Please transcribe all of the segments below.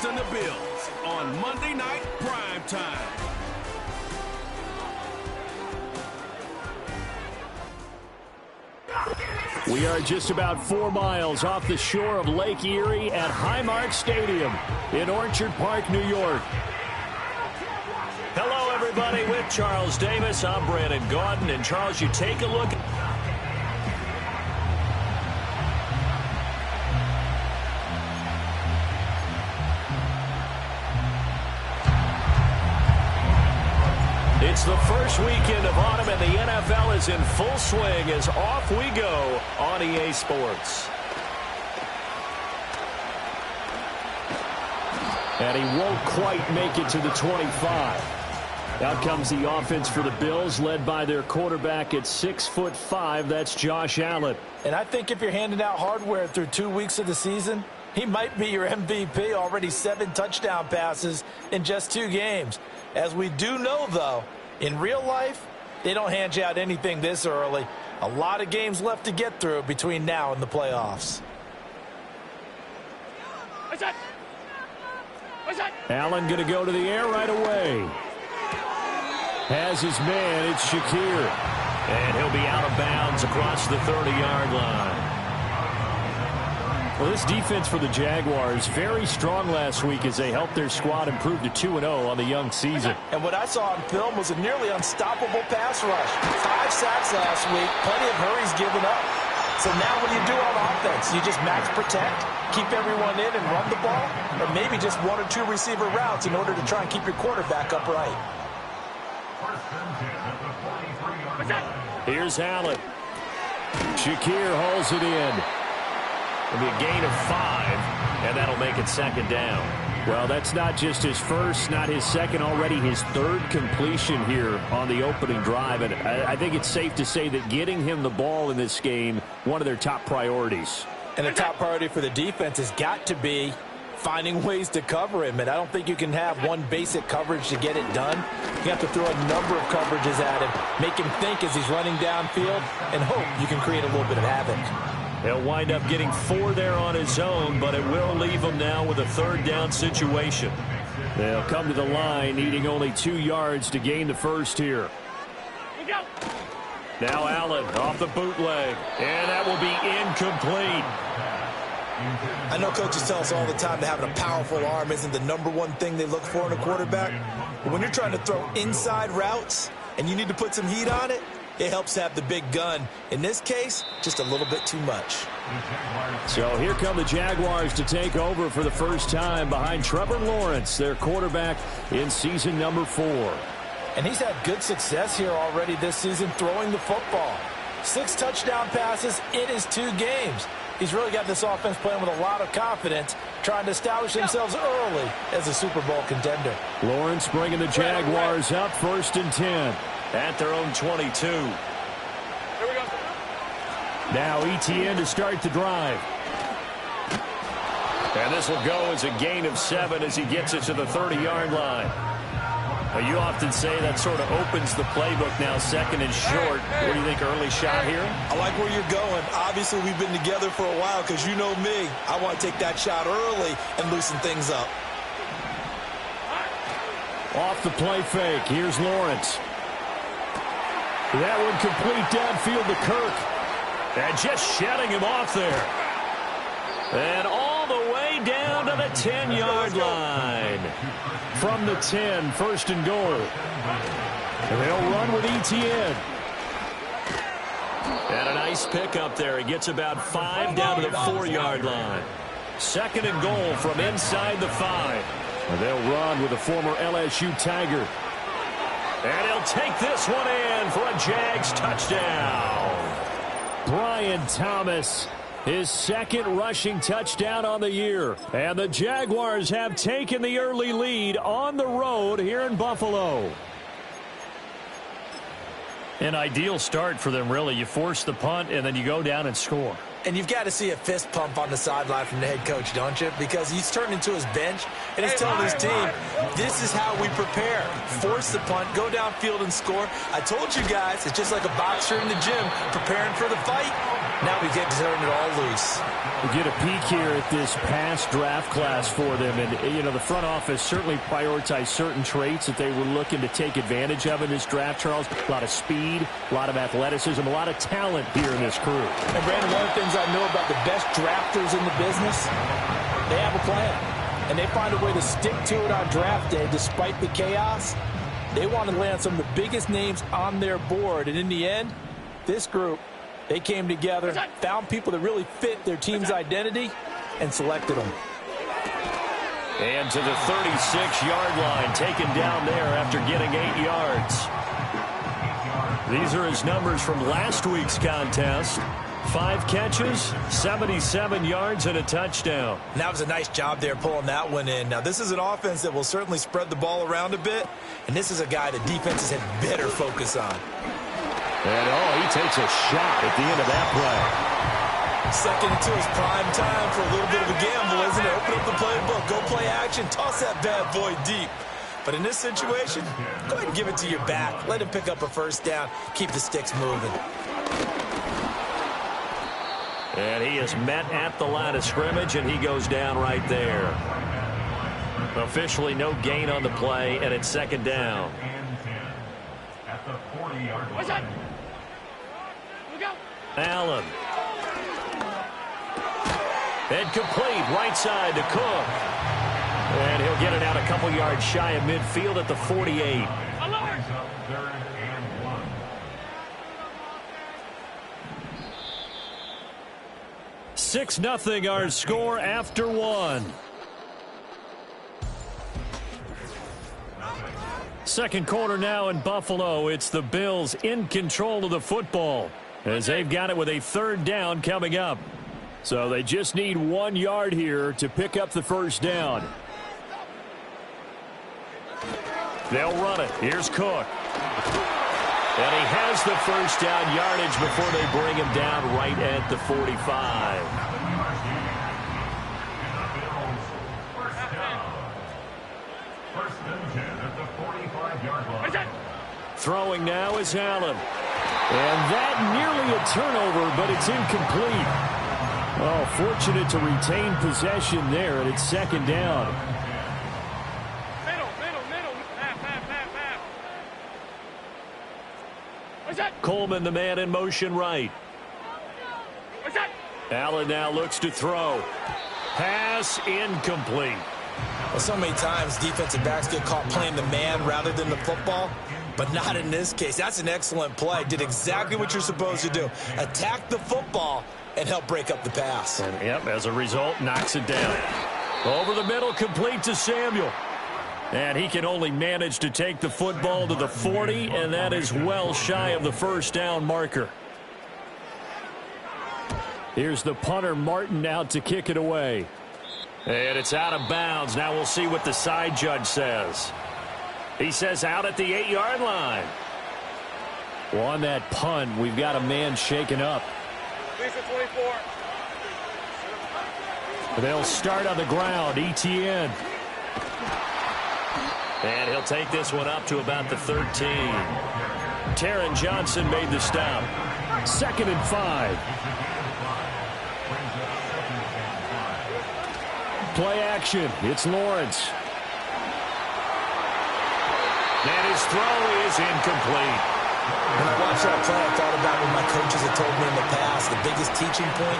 and the Bills on Monday Night Prime Time. We are just about 4 miles off the shore of Lake Erie at Highmark Stadium in Orchard Park, New York. Hello, everybody. With Charles Davis, I'm Brandon Gaudin. And, Charles, you take a look. It's the first weekend of autumn, and the NFL is in full swing as off we go on EA Sports. And he won't quite make it to the 25. Out comes the offense for the Bills, led by their quarterback at 6'5". That's Josh Allen. And I think if you're handing out hardware through 2 weeks of the season, he might be your MVP. Already 7 touchdown passes in just 2 games. As we do know, though, in real life, they don't hand you out anything this early. A lot of games left to get through between now and the playoffs. Allen going to go to the air right away. Has his man. It's Shakir. And he'll be out of bounds across the 30-yard line. Well, this defense for the Jaguars, very strong last week as they helped their squad improve to 2-0 on the young season. And what I saw on film was a nearly unstoppable pass rush. 5 sacks last week, plenty of hurries given up. So now what do you do on offense? You just max protect, keep everyone in and run the ball, or maybe just 1 or 2 receiver routes in order to try and keep your quarterback upright. Here's Allen. Shakir hauls it in. It'll be a gain of 5, and that'll make it second down. Well, that's not just his first, not his second, already his 3rd completion here on the opening drive. And I think it's safe to say that getting him the ball in this game, one of their top priorities. And the top priority for the defense has got to be finding ways to cover him. And I don't think you can have one basic coverage to get it done. You have to throw a number of coverages at him, make him think as he's running downfield, and hope you can create a little bit of havoc. He'll wind up getting 4 there on his own, but it will leave him now with a 3rd down situation. They'll come to the line, needing only 2 yards to gain the first here. Now Allen off the bootleg, and that will be incomplete. I know coaches tell us all the time that having a powerful arm isn't the #1 thing they look for in a quarterback. But when you're trying to throw inside routes and you need to put some heat on it, it helps to have the big gun. In this case, just a little bit too much. So here come the Jaguars to take over for the first time behind Trevor Lawrence, their quarterback in season number 4. And he's had good success here already this season throwing the football. 6 touchdown passes in his 2 games. He's really got this offense playing with a lot of confidence, trying to establish themselves early as a Super Bowl contender. Lawrence bringing the Jaguars up 1st and 10. At their own 22. Here we go. Now ETN to start the drive. And this will go as a gain of 7 as he gets it to the 30-yard line. Well, you often say that sort of opens the playbook now, 2nd and short. What do you think, early shot here? I like where you're going. Obviously, we've been together for a while because you know me. I want to take that shot early and loosen things up. Off the play fake. Here's Lawrence. That one complete downfield to Kirk. And just shedding him off there. And all the way down to the 10-yard line. From the 10, 1st and goal. And they'll run with ETN. And a nice pickup there. He gets about 5 down to the 4-yard line. 2nd and goal from inside the 5. And they'll run with the former LSU Tiger. And he'll take this one in for a Jags touchdown. Brian Thomas, his 2nd rushing touchdown on the year. And the Jaguars have taken the early lead on the road here in Buffalo. An ideal start for them, really. You force the punt, and then you go down and score. And you've got to see a fist pump on the sideline from the head coach, don't you? Because he's turned into his bench, and he's telling his team, this is how we prepare. Force the punt, go downfield and score. I told you guys, it's just like a boxer in the gym preparing for the fight. Now we get to turn it all loose. We get a peek here at this past draft class for them. And, you know, the front office certainly prioritized certain traits that they were looking to take advantage of in this draft, Charles. A lot of speed, a lot of athleticism, a lot of talent here in this crew. And, Brandon, one of the things I know about the best drafters in the business, they have a plan. And they find a way to stick to it on draft day despite the chaos. They want to land some of the biggest names on their board. And in the end, this group, they came together, found people that really fit their team's identity, and selected them. And to the 36-yard line, taken down there after getting 8 yards. These are his numbers from last week's contest. 5 catches, 77 yards, and a touchdown. And that was a nice job there pulling that one in. Now, this is an offense that will certainly spread the ball around a bit, and this is a guy that defenses had better focus on. And, oh, he takes a shot at the end of that play. Second and 2 is prime time for a little bit of a gamble, isn't it? Open up the playbook, go play action, toss that bad boy deep. But in this situation, go ahead and give it to your back. Let him pick up a first down, keep the sticks moving. And he is met at the line of scrimmage, and he goes down right there. Officially no gain on the play, and it's second down. Allen. And complete right side to Cook. And he'll get it out a couple yards shy of midfield at the 48. 6-0 our score after one. Second quarter now in Buffalo. It's the Bills in control of the football as they've got it with a third down coming up. So they just need 1 yard here to pick up the first down. They'll run it. Here's Cook. And he has the first down yardage before they bring him down right at the 45. Throwing now is Allen. And that nearly a turnover, but it's incomplete. Oh, fortunate to retain possession there, and it's second down. Coleman, the man in motion right. Allen now looks to throw. Pass incomplete. Well, so many times defensive backs get caught playing the man rather than the football, but not in this case. That's an excellent play. Did exactly what you're supposed to do. Attack the football and help break up the pass. And, yep, as a result, knocks it down. Over the middle, complete to Samuel. And he can only manage to take the football to the 40, and that is well shy of the first down marker. Here's the punter, Martin, out to kick it away. And it's out of bounds. Now we'll see what the side judge says. He says out at the 8-yard line. Well, on that punt, we've got a man shaken up. They'll start on the ground. Etienne. And he'll take this one up to about the 13. Taron Johnson made the stop. 2nd and 5. Play action. It's Lawrence. And his throw is incomplete. When I watched that play, I thought about what my coaches have told me in the past. The biggest teaching point,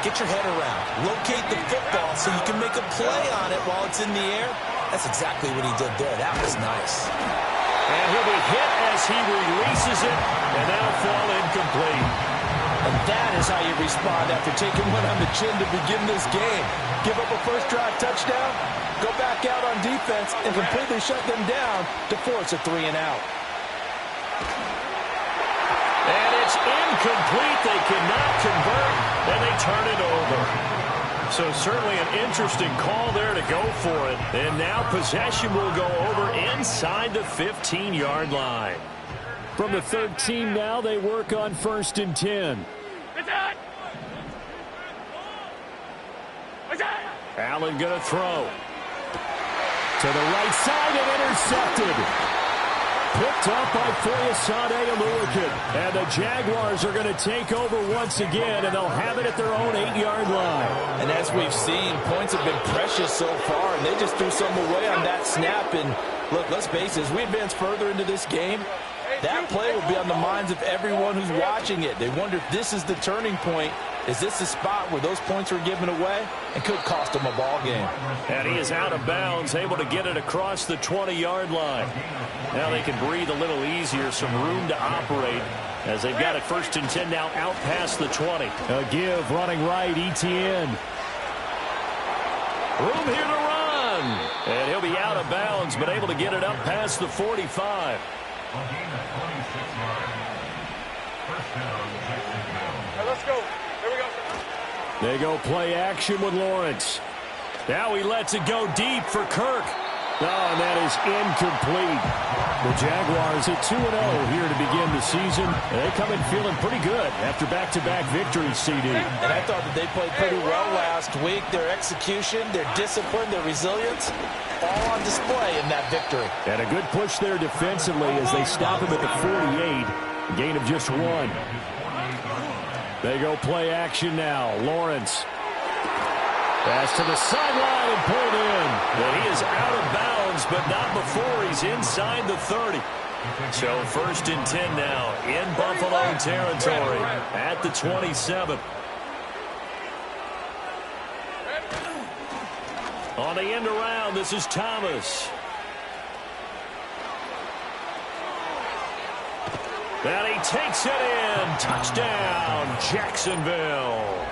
get your head around. Locate the football so you can make a play on it while it's in the air. That's exactly what he did there. That was nice. And he'll be hit as he releases it, and that'll fall incomplete. And that is how you respond after taking one on the chin to begin this game. Give up a first drive touchdown, go back out on defense, and completely shut them down to force a 3-and-out. And it's incomplete. They cannot convert, and they turn it over. So certainly an interesting call there to go for it. And now possession will go over inside the 15-yard line. From the 13 now, they work on 1st and 10. Allen going to throw. To the right side and intercepted. Picked up by Foyesade Oluokun. And the Jaguars are going to take over once again, and they'll have it at their own 8-yard line. And as we've seen, points have been precious so far, and they just threw some away on that snap. And look, let's face it, as we advance further into this game, that play will be on the minds of everyone who's watching it. They wonder if this is the turning point. Is this the spot where those points were given away and could cost them a ball game? And he is out of bounds, able to get it across the 20-yard line. Now they can breathe a little easier, some room to operate as they've got it 1st and 10 now out past the 20. A give running right, Etienne. Room here to run. And he'll be out of bounds, but able to get it up past the 45. Let's go. Here we go. They go play action with Lawrence. Now he lets it go deep for Kirk. Oh, and that is incomplete. The Jaguars at 2-0 here to begin the season. They come in feeling pretty good after back-to-back victories, CD. And I thought that they played pretty well last week. Their execution, their discipline, their resilience, all on display in that victory. And a good push there defensively as they stop him at the 48. A gain of just 1. They go play action now. Lawrence. Pass to the sideline and pulled in. And he is out of bounds, but not before he's inside the 30. So 1st and 10 now in Buffalo territory at the 27. On the end around, this is Thomas. And he takes it in. Touchdown, Jacksonville.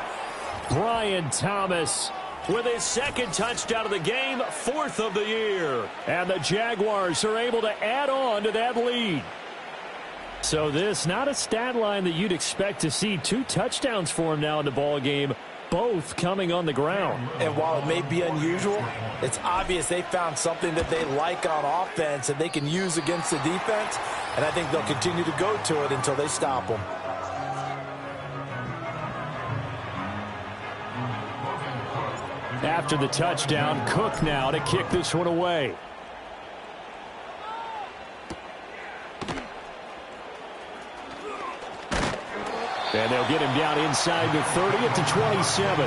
Brian Thomas with his 2nd touchdown of the game, 4th of the year. And the Jaguars are able to add on to that lead. So this, not a stat line that you'd expect to see. 2 touchdowns for him now in the ball game, both coming on the ground. And while it may be unusual, it's obvious they found something that they like on offense and they can use against the defense. And I think they'll continue to go to it until they stop them. After the touchdown, Cook now to kick this one away. And they'll get him down inside the 30 at the 27.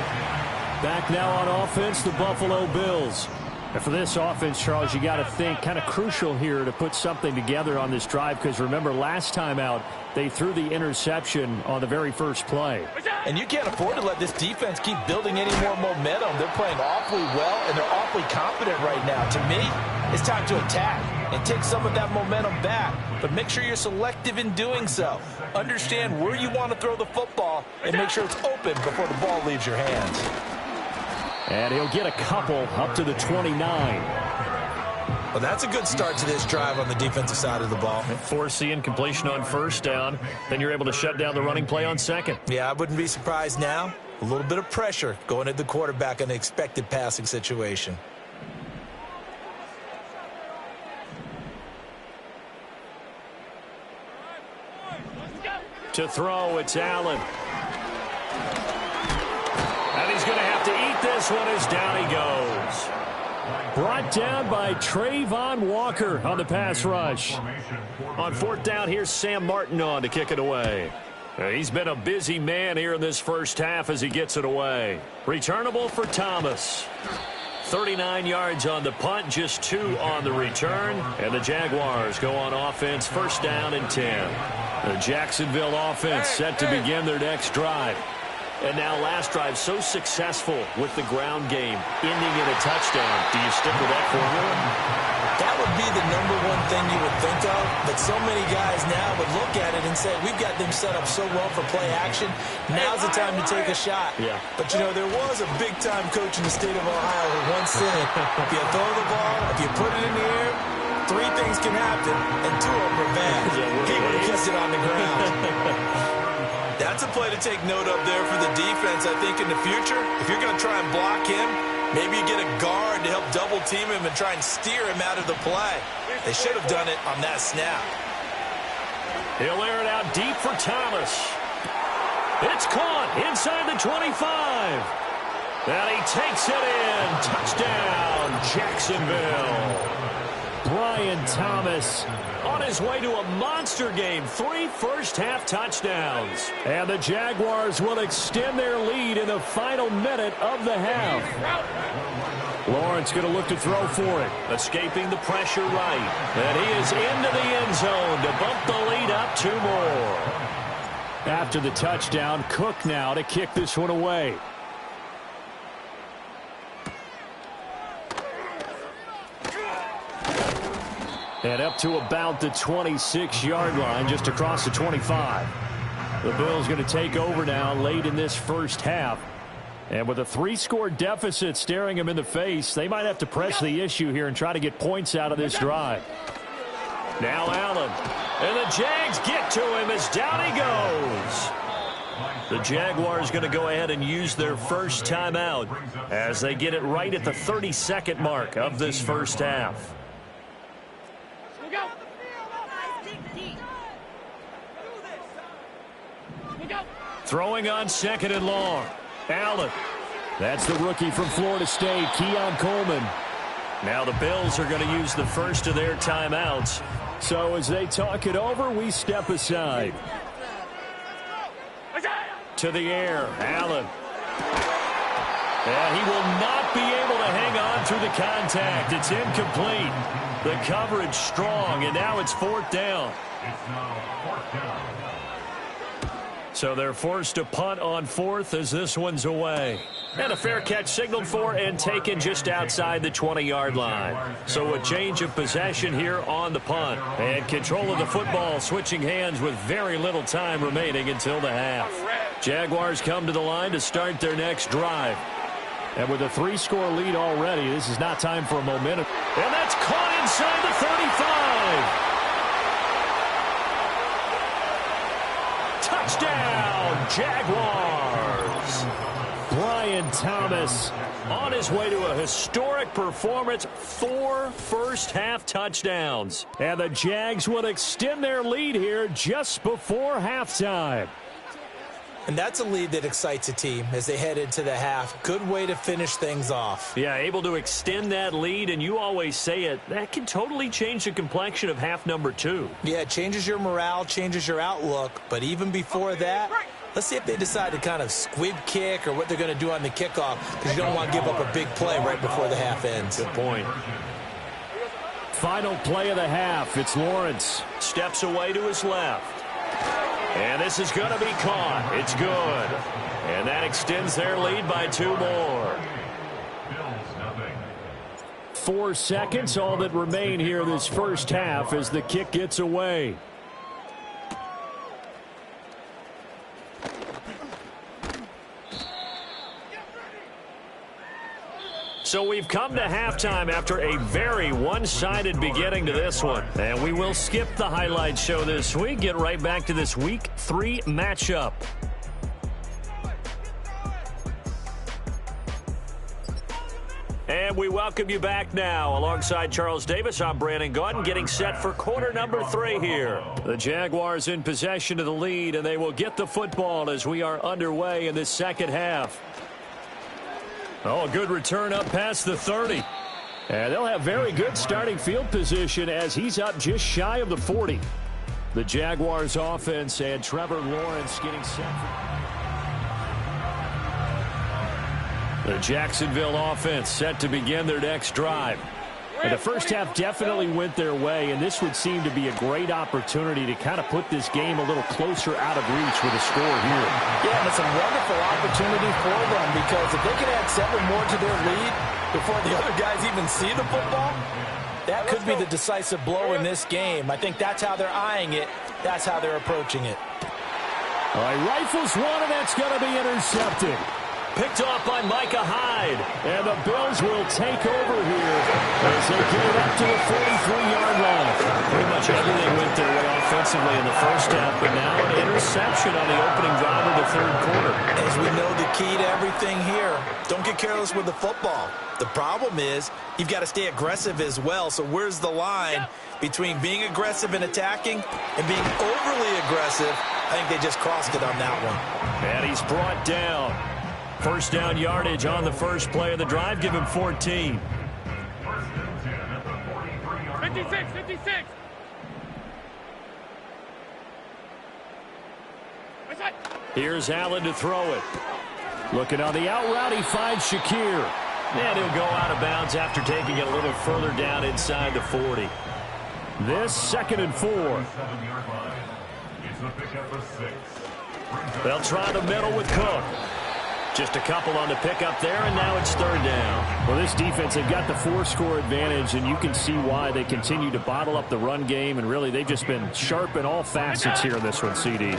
Back now on offense, the Buffalo Bills. And for this offense, Charles, you got to think kind of crucial here to put something together on this drive, because remember last time out they threw the interception on the very first play. And you can't afford to let this defense keep building any more momentum. They're playing awfully well and they're awfully confident right now. To me, it's time to attack and take some of that momentum back, but make sure you're selective in doing so. Understand where you want to throw the football and make sure it's open before the ball leaves your hands. And he'll get a couple up to the 29. Well, that's a good start to this drive on the defensive side of the ball. Force the incompletion on 1st down. Then you're able to shut down the running play on 2nd. Yeah, I wouldn't be surprised now. A little bit of pressure going at the quarterback in an expected passing situation. To throw, it's Allen. And he's going to have to eat this one as down he goes. Brought down by Trayvon Walker on the pass rush. On 4th down, here's Sam Martin on to kick it away. He's been a busy man here in this first half as he gets it away. Returnable for Thomas. 39 yards on the punt, just 2 on the return. And the Jaguars go on offense, 1st down and 10. The Jacksonville offense set to begin their next drive. And now last drive so successful with the ground game, ending in a touchdown. Do you stick with that formula? That would be the #1 thing you would think of, but so many guys now would look at it and say, we've got them set up so well for play action, now's the time to take a shot. Yeah. But, you know, there was a big-time coach in the state of Ohio who once said, if you throw the ball, if you put it in the air, 3 things can happen, and 2 of them are bad. He would have kept it on the ground. That's a play to take note of there for the defense. I think in the future, if you're going to try and block him, maybe you get a guard to help double team him and try and steer him out of the play. They should have done it on that snap. He'll air it out deep for Thomas. It's caught inside the 25. And he takes it in. Touchdown, Jacksonville. Brian Thomas on his way to a monster game. 3 first-half touchdowns. And the Jaguars will extend their lead in the final minute of the half. Lawrence going to look to throw for it. Escaping the pressure right. And he is into the end zone to bump the lead up 2 more. After the touchdown, Cook now to kick this one away. And up to about the 26-yard line, just across the 25. The Bills going to take over now late in this first half. And with a 3-score deficit staring them in the face, they might have to press the issue here and try to get points out of this drive. Now Allen. And the Jags get to him as down he goes. The Jaguars going to go ahead and use their first timeout as they get it right at the 32nd mark of this first half. Throwing on 2nd and long. Allen. That's the rookie from Florida State, Keon Coleman. Now the Bills are going to use the first of their timeouts. So as they talk it over, we step aside. To the air, Allen. And he will not be able to hang on through the contact. It's incomplete. The coverage strong, and now it's 4th down. So they're forced to punt on 4th as this one's away. And a fair catch signaled for and taken just outside the 20-yard line. So a change of possession here on the punt. And control of the football switching hands with very little time remaining until the half. Jaguars come to the line to start their next drive. And with a 3-score lead already, this is not time for a momentum. And that's caught inside the 35. Touchdown, Jaguars. Brian Thomas on his way to a historic performance, 4 first-half touchdowns. And the Jags will extend their lead here just before halftime. And that's a lead that excites a team as they head into the half. Good way to finish things off. Yeah, able to extend that lead, and you always say it, that can totally change the complexion of half number 2. Yeah, it changes your morale, changes your outlook. But even before that, let's see if they decide to kind of squib kick or what they're going to do on the kickoff, because you don't want to give up a big play right before the half ends. Good point. Final play of the half. It's Lawrence. Steps away to his left. And this is going to be caught. It's good. And that extends their lead by 2 more. 4 seconds, all that remain here this first half as the kick gets away. So we've come to halftime after a very one-sided beginning to this one. And we will skip the highlight show this week, get right back to this Week 3 matchup. And we welcome you back now. Alongside Charles Davis, I'm Brandon Gaudin, getting set for quarter number 3 here. The Jaguars in possession of the lead, and they will get the football as we are underway in this second half. Oh, a good return up past the 30. And they'll have very good starting field position as he's up just shy of the 40. The Jaguars offense and Trevor Lawrence getting set. The Jacksonville offense set to begin their next drive. And the first half definitely went their way, and this would seem to be a great opportunity to kind of put this game a little closer out of reach with a score here. Yeah, and it's a wonderful opportunity for them because if they can add 7 more to their lead before the other guys even see the football, that could be the decisive blow in this game. I think that's how they're eyeing it. That's how they're approaching it. All right, rifles one, and that's going to be intercepted. Picked off by Micah Hyde. And the Bills will take over here as they get it up to the 43-yard line. Pretty much everything went their way offensively in the first half, but now an interception on the opening drive of the third quarter. As we know, the key to everything here, don't get careless with the football. The problem is you've got to stay aggressive as well. So where's the line between being aggressive and attacking and being overly aggressive? I think they just crossed it on that one. And he's brought down. First down yardage on the first play of the drive. Give him 14. 56, 56. Here's Allen to throw it. Looking on the out route, he finds Shakir. And he'll go out of bounds after taking it a little further down inside the 40. This 2nd and 4. They'll try the middle with Cook. Just a couple on the pickup there, and now it's 3rd down. Well, this defense, they've got the 4-score advantage, and you can see why they continue to bottle up the run game, and really they've just been sharp in all facets here in this one, CD.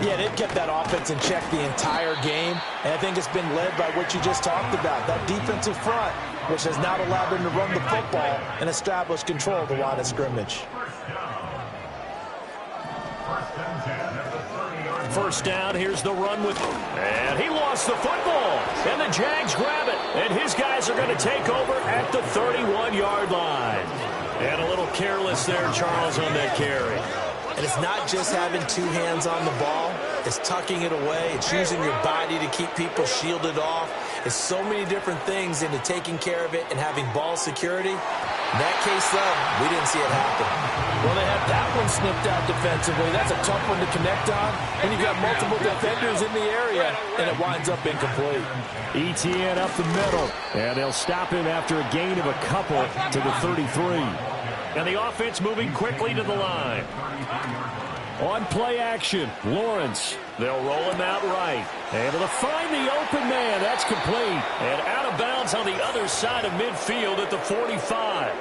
Yeah, they've kept that offense in check the entire game, and I think it's been led by what you just talked about, that defensive front, which has not allowed them to run the football and establish control of the line of scrimmage. 1st down, here's the run with, and he lost the football, and the Jags grab it, and his guys are going to take over at the 31-yard line. And a little careless there, Charles, on that carry. And it's not just having 2 hands on the ball. It's tucking it away. It's using your body to keep people shielded off. It's so many different things into taking care of it and having ball security. In that case, though, we didn't see it happen. Well, they had that one snipped out defensively. That's a tough one to connect on when you've got multiple defenders in the area, and it winds up incomplete. ETN up the middle, and they'll stop him after a gain of a couple to the 33. And the offense moving quickly to the line. On play action, Lawrence. They'll roll him out right. Able to find the open man. That's complete. And out of bounds on the other side of midfield at the 45.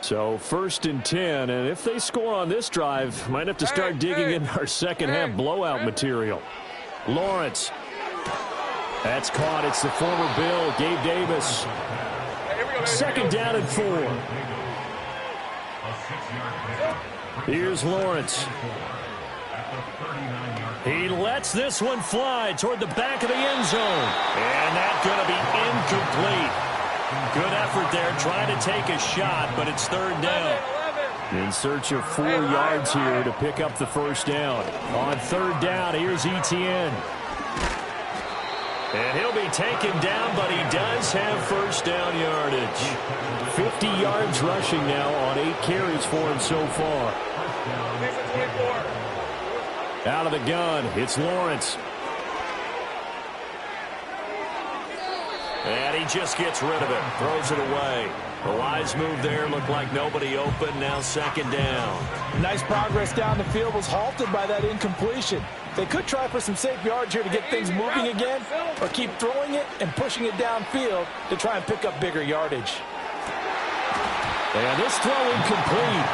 So 1st and 10, and if they score on this drive, might have to start digging in our second half blowout material. Lawrence. That's caught. It's the former Bill, Gabe Davis. 2nd down and 4. Here's Lawrence. He lets this one fly toward the back of the end zone. And that's going to be incomplete. Good effort there, trying to take a shot, but it's 3rd down. In search of 4 yards here to pick up the 1st down. On 3rd down, here's ETN. And he'll be taken down, but he does have 1st down yardage. 50 yards rushing now on 8 carries for him so far. Out of the gun, it's Lawrence. And he just gets rid of it, throws it away. The wise move there, looked like nobody open, now 2nd down. Nice progress down the field was halted by that incompletion. They could try for some safe yards here to get things moving again, or keep throwing it and pushing it downfield to try and pick up bigger yardage. And this throw incomplete.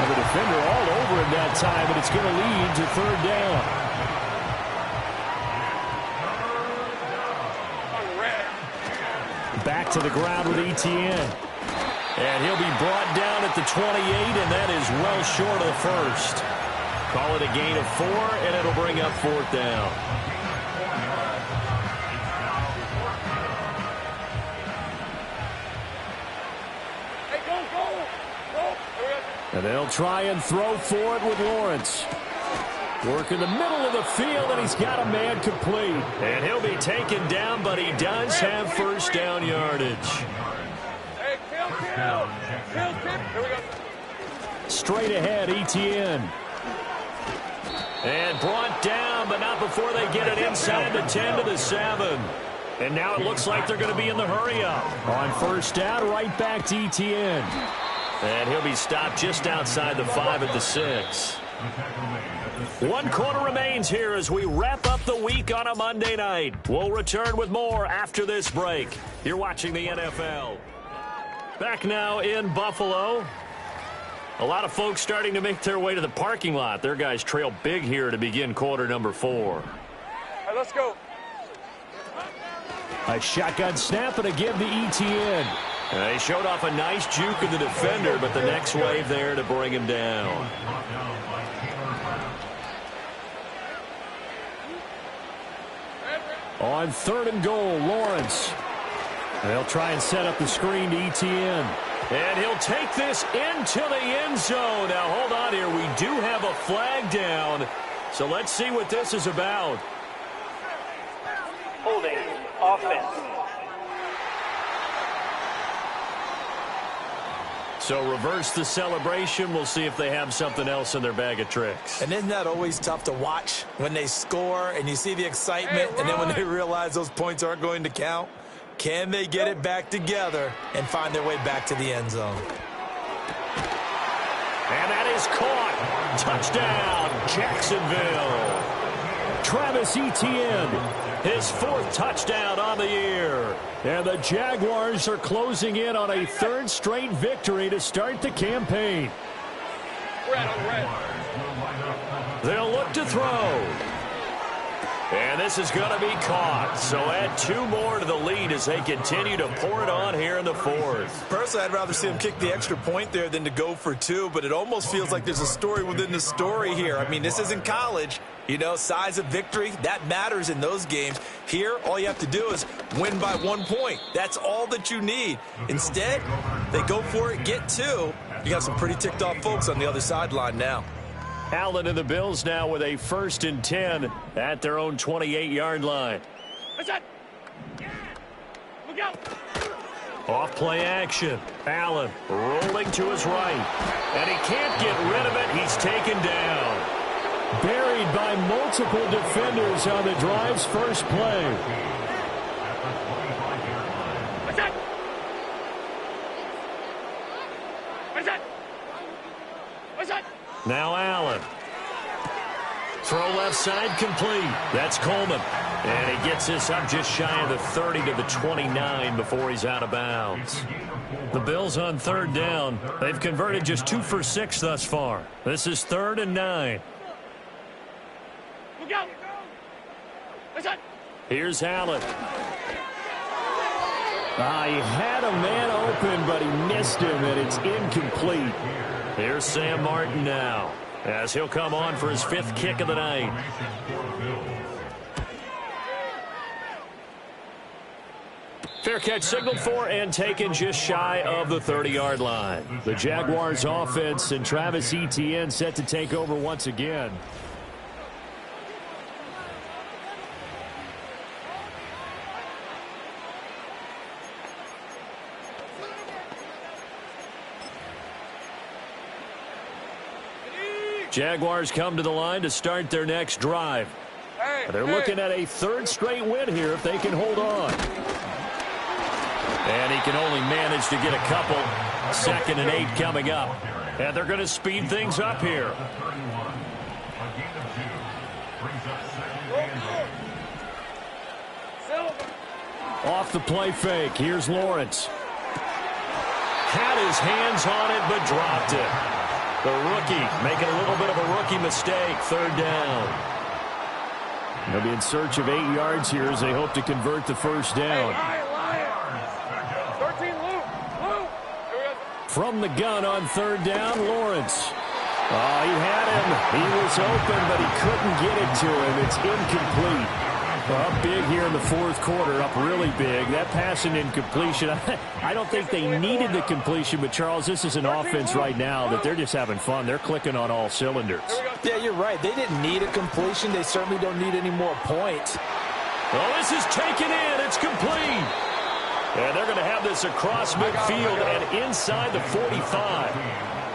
And the defender all over him that time, but it's going to lead to 3rd down. Back to the ground with ETN. And he'll be brought down at the 28, and that is well short of the 1st. Call it a gain of 4, and it'll bring up 4th down. And they'll try and throw for it with Lawrence. Work in the middle of the field, and he's got a man complete. And he'll be taken down, but he does have 1st down yardage. Straight ahead, ETN. And brought down, but not before they get it inside the 10 to the 7. And now it looks like they're going to be in the hurry-up. On 1st down, right back to ETN. And he'll be stopped just outside the 5 at the 6. 1 quarter remains here as we wrap up the week on a Monday night. We'll return with more after this break. You're watching the NFL. Back now in Buffalo. A lot of folks starting to make their way to the parking lot. Their guys trail big here to begin quarter number 4. Hey, let's go. A shotgun snap and a give to ETN. They showed off a nice juke of the defender, but the next wave there to bring him down. On 3rd and goal, Lawrence. They'll try and set up the screen to ETN. And he'll take this into the end zone. Now, hold on here. We do have a flag down. So let's see what this is about. Holding offense. So reverse the celebration. We'll see if they have something else in their bag of tricks. And isn't that always tough to watch when they score and you see the excitement, and then when they realize those points aren't going to count? Can they get it back together and find their way back to the end zone? And that is caught. Touchdown, Jacksonville. Travis Etienne, His 4th touchdown on the year. and the Jaguars are closing in on a 3rd straight victory to start the campaign. Red on red. They'll look to throw. And this is going to be caught. So add 2 more to the lead as they continue to pour it on here in the 4th. Personally, I'd rather see him kick the extra point there than to go for 2, but it almost feels like there's a story within the story here. I mean, this isn't college. You know, size of victory, that matters in those games. Here, all you have to do is win by 1 point. That's all that you need. Instead, they go for it, get 2. You got some pretty ticked off folks on the other sideline now. Allen and the Bills now with a 1st and 10 at their own 28-yard line. Look out. Off play action. Allen rolling to his right. And he can't get rid of it. He's taken down. Buried by multiple defenders on the drive's first play. What's that? What's that? What's that? Now Allen. Throw left side complete. That's Coleman. And he gets this up just shy of the 30 to the 29 before he's out of bounds. The Bills on 3rd down. They've converted just 2 for 6 thus far. This is 3rd and 9. Look out. What's that? Here's Allen. He had a man open, but he missed him, and it's incomplete. Here's Sam Martin now, as he'll come on for his 5th kick of the night. Fair catch signaled for and taken just shy of the 30-yard line. The Jaguars offense and Travis Etienne set to take over once again. Jaguars come to the line to start their next drive. They're looking at a 3rd straight win here if they can hold on. And he can only manage to get a couple. 2nd and 8 coming up. And they're going to speed things up here. Off the play fake. Here's Lawrence. Had his hands on it but dropped it. The rookie making a little bit of a rookie mistake. 3rd down. They'll be in search of 8 yards here as they hope to convert the first down. 13 Luke. From the gun on 3rd down, Lawrence. He had him. He was open, but he couldn't get it to him. It's incomplete. Up big here in the 4th quarter, up really big. That pass and incompletion, I don't think they needed the completion, but Charles, this is an offense right now that they're just having fun. They're clicking on all cylinders. Yeah, you're right. They didn't need a completion. They certainly don't need any more points. Well, this is taken in. It's complete. And they're going to have this across midfield and inside the 45.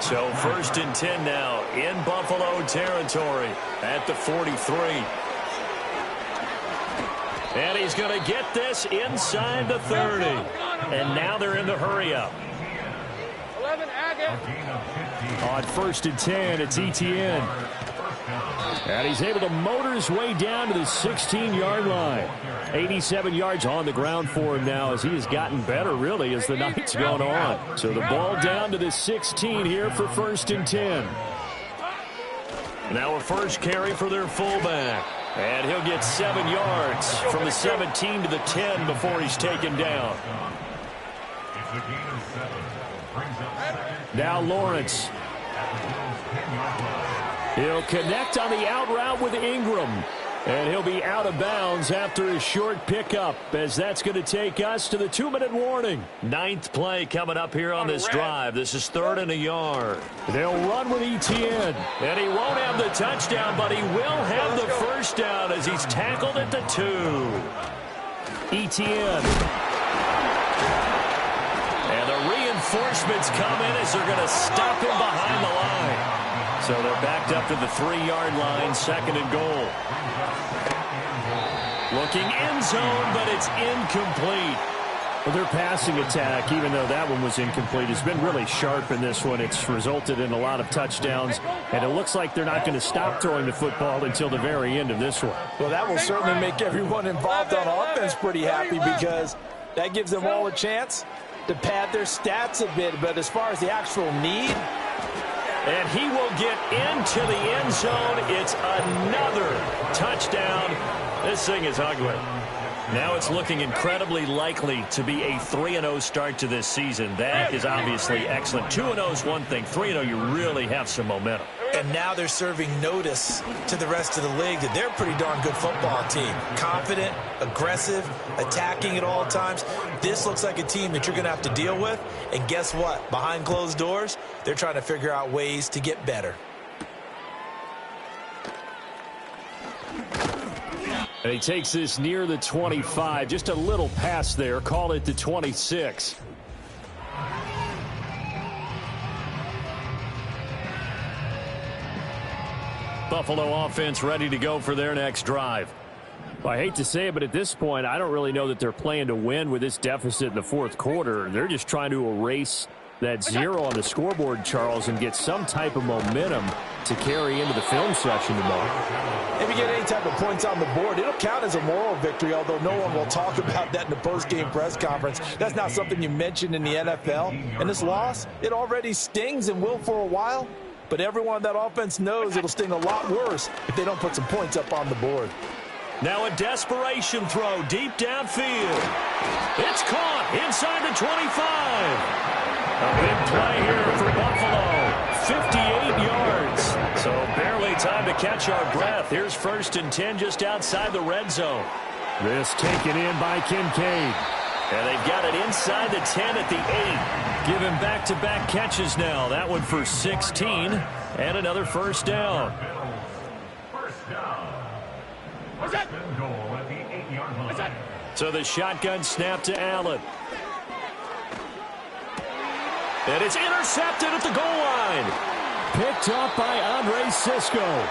So 1st and 10 now in Buffalo territory at the 43. And he's going to get this inside the 30. And now they're in the hurry-up. 11 Agate. On 1st and 10, it's Etienne. And he's able to motor his way down to the 16-yard line. 87 yards on the ground for him now as he has gotten better, really, as the night's gone on. So the ball down to the 16 here for 1st and 10. Now a first carry for their fullback. And he'll get 7 yards from the 17 to the 10 before he's taken down. Now Lawrence. He'll connect on the out route with Ingram. And he'll be out of bounds after a short pickup, as that's going to take us to the 2-minute warning. 9th play coming up here on this drive. This is 3rd and a yard. They'll run with Etienne. And he won't have the touchdown, but he will have the first down as he's tackled at the 2. Etienne. And the reinforcements come in as they're going to stop him behind the line. So they're backed up to the 3-yard line, 2nd and goal. Looking end zone, but it's incomplete. Well, their passing attack, even though that one was incomplete, has been really sharp in this one. It's resulted in a lot of touchdowns, and it looks like they're not going to stop throwing the football until the very end of this one. Well, that will certainly make everyone involved on offense pretty happy because that gives them all a chance to pad their stats a bit. But as far as the actual need, and he will get into the end zone. It's another touchdown. This thing is ugly. Now it's looking incredibly likely to be a 3-0 start to this season. That is obviously excellent. 2-0 is one thing. 3-0, you really have some momentum. and now they're serving notice to the rest of the league that they're a pretty darn good football team. Confident, aggressive, attacking at all times. This looks like a team that you're going to have to deal with. And guess what? Behind closed doors, they're trying to figure out ways to get better. And he takes this near the 25. Just a little pass there. Call it the 26. Buffalo offense ready to go for their next drive. Well, I hate to say it, but at this point, I don't really know that they're playing to win with this deficit in the fourth quarter. They're just trying to erase that 0 on the scoreboard, Charles, and get some type of momentum to carry into the film session tomorrow. If you get any type of points on the board, it'll count as a moral victory, although no one will talk about that in the post-game press conference. That's not something you mentioned in the NFL. And this loss, it already stings and will for a while. But everyone on that offense knows it'll sting a lot worse if they don't put some points up on the board. Now a desperation throw deep downfield. It's caught inside the 25. A big play here for Buffalo. 58 yards. So barely time to catch our breath. Here's 1st and 10 just outside the red zone. This taken in by Kincaid. And they've got it inside the 10 at the 8. Give him back-to-back catches now. That one for 16 and another first down. So the shotgun snap to Allen. And it's intercepted at the goal line. Picked up by Andre Cisco.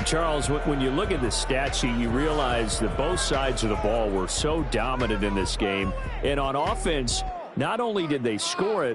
Charles, when you look at the stat sheet, you realize that both sides of the ball were so dominant in this game. And on offense, not only did they score it,